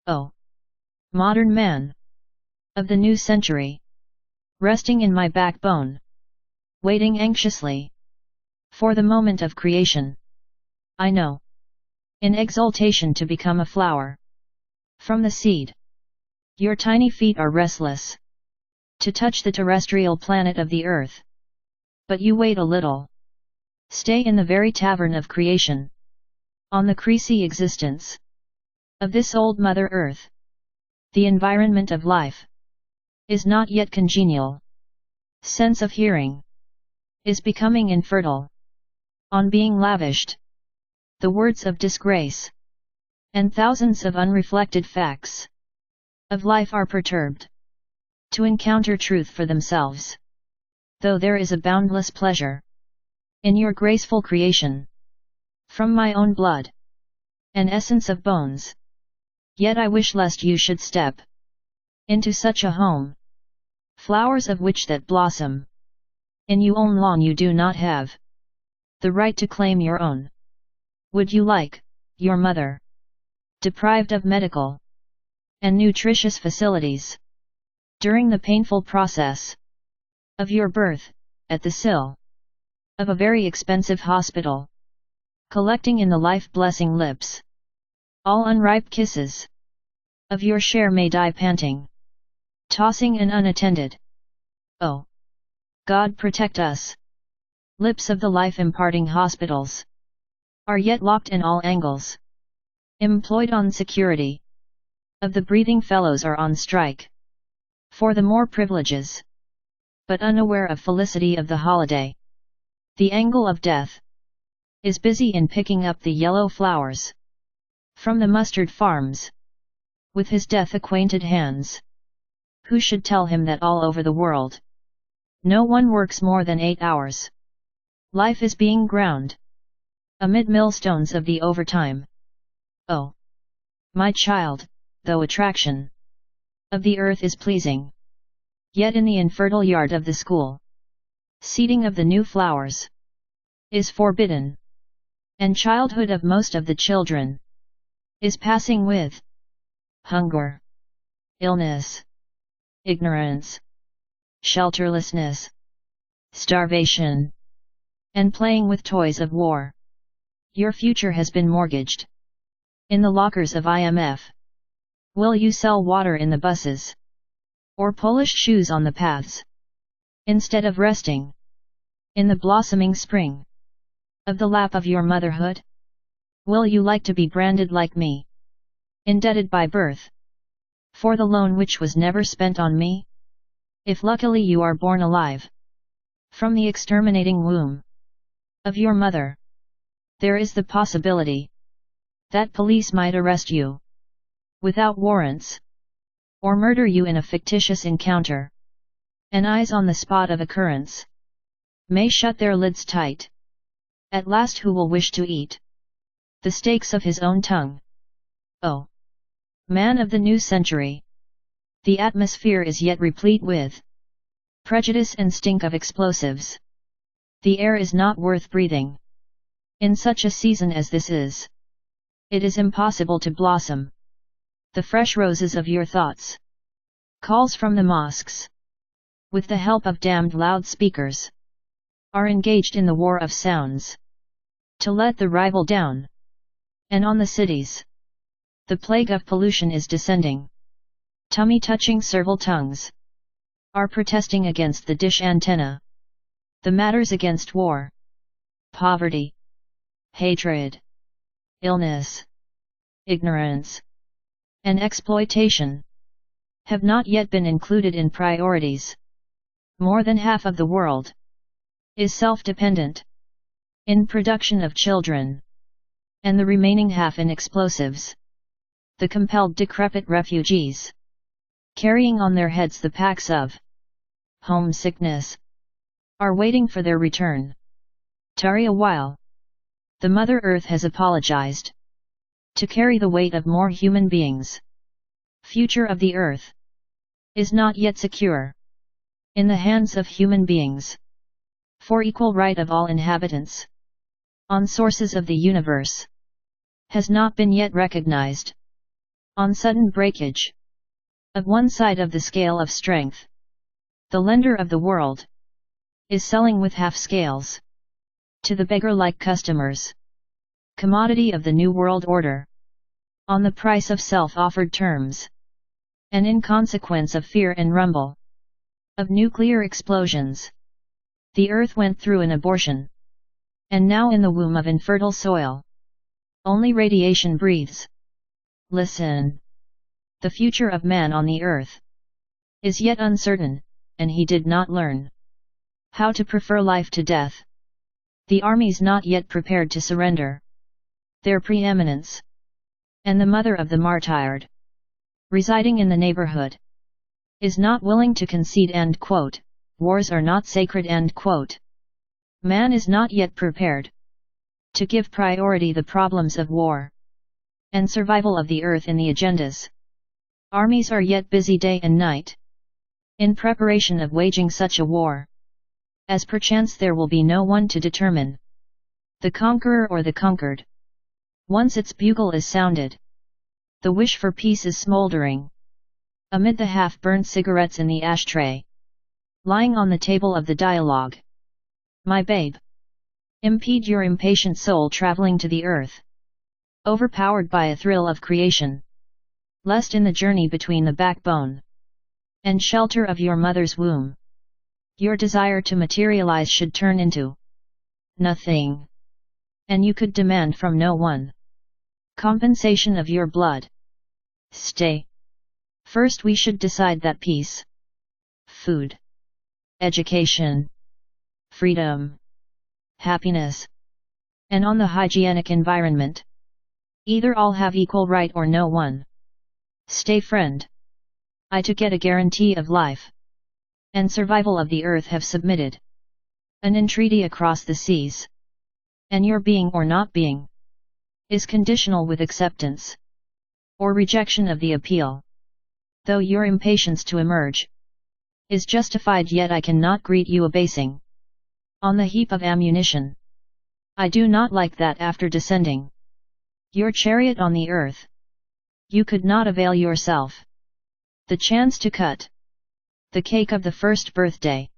Oh, modern man of the new century, resting in my backbone, waiting anxiously for the moment of creation. I know, in exaltation to become a flower from the seed. Your tiny feet are restless to touch the terrestrial planet of the earth. But you wait a little. Stay in the very tavern of creation, on the creasy existence of this old Mother Earth. The environment of life is not yet congenial. Sense of hearing is becoming infertile. On being lavished, the words of disgrace and thousands of unreflected facts of life are perturbed to encounter truth for themselves. Though there is a boundless pleasure in your graceful creation, from my own blood and essence of bones, yet I wish lest you should step into such a home. Flowers of which that blossom in you own lawn you do not have the right to claim your own. Would you like your mother deprived of medical and nutritious facilities during the painful process of your birth, at the sill of a very expensive hospital, collecting in the life-blessing lips all unripe kisses of your share may die panting, tossing and unattended? Oh, God protect us! Lips of the life-imparting hospitals are yet locked in all angles. Employed on security of the breathing fellows are on strike for the more privileges, but unaware of felicity of the holiday. The angle of death is busy in picking up the yellow flowers from the mustard farms with his death-acquainted hands. Who should tell him that all over the world no one works more than 8 hours? Life is being ground amid millstones of the overtime. Oh, my child, though attraction of the earth is pleasing, yet in the infertile yard of the school, seeding of the new flowers is forbidden, and childhood of most of the children is passing with hunger, illness, ignorance, shelterlessness, starvation, and playing with toys of war. Your future has been mortgaged in the lockers of IMF. Will you sell water in the buses, or polished shoes on the paths, instead of resting in the blossoming spring of the lap of your motherhood? Will you like to be branded like me, indebted by birth for the loan which was never spent on me? If luckily you are born alive from the exterminating womb of your mother, there is the possibility that police might arrest you without warrants, or murder you in a fictitious encounter. And eyes on the spot of occurrence may shut their lids tight. At last who will wish to eat the steaks of his own tongue? Oh, man of the new century, the atmosphere is yet replete with prejudice and stink of explosives. The air is not worth breathing in such a season as this is. It is impossible to blossom the fresh roses of your thoughts. Calls from the mosques, with the help of damned loudspeakers, are engaged in the war of sounds to let the rival down. And on the cities, the plague of pollution is descending. Tummy-touching servile tongues are protesting against the dish antenna. The matters against war, poverty, hatred, illness, ignorance, and exploitation have not yet been included in priorities. More than half of the world is self-dependent in production of children, and the remaining half in explosives. The compelled decrepit refugees, carrying on their heads the packs of homesickness, are waiting for their return. Tarry a while. The Mother Earth has apologized to carry the weight of more human beings. Future of the Earth is not yet secure in the hands of human beings. For equal right of all inhabitants on sources of the universe has not been yet recognized. On sudden breakage of one side of the scale of strength, the lender of the world is selling with half scales to the beggar-like customers, commodity of the New World Order, on the price of self-offered terms, and in consequence of fear and rumble of nuclear explosions, the earth went through an abortion, and now in the womb of infertile soil, only radiation breathes. Listen. The future of man on the earth is yet uncertain, and he did not learn how to prefer life to death. The armies not yet prepared to surrender their preeminence, and the mother of the martyred, residing in the neighborhood, is not willing to concede. End quote. Wars are not sacred. End quote. Man is not yet prepared to give priority the problems of war and survival of the earth in the agendas. Armies are yet busy day and night in preparation of waging such a war, as perchance there will be no one to determine the conqueror or the conquered. Once its bugle is sounded, the wish for peace is smoldering amid the half-burnt cigarettes in the ashtray, lying on the table of the dialogue. My babe, impede your impatient soul traveling to the earth, overpowered by a thrill of creation, lest in the journey between the backbone and shelter of your mother's womb, your desire to materialize should turn into nothing, and you could demand from no one compensation of your blood. Stay. First we should decide that peace, food, education, freedom, happiness, and on the hygienic environment, either all have equal right or no one. Stay, friend. I to get a guarantee of life and survival of the earth have submitted an entreaty across the seas, and your being or not being is conditional with acceptance or rejection of the appeal. Though your impatience to emerge is justified, yet I cannot greet you abasing on the heap of ammunition. I do not like that after descending your chariot on the earth, you could not avail yourself the chance to cut the cake of the first birthday.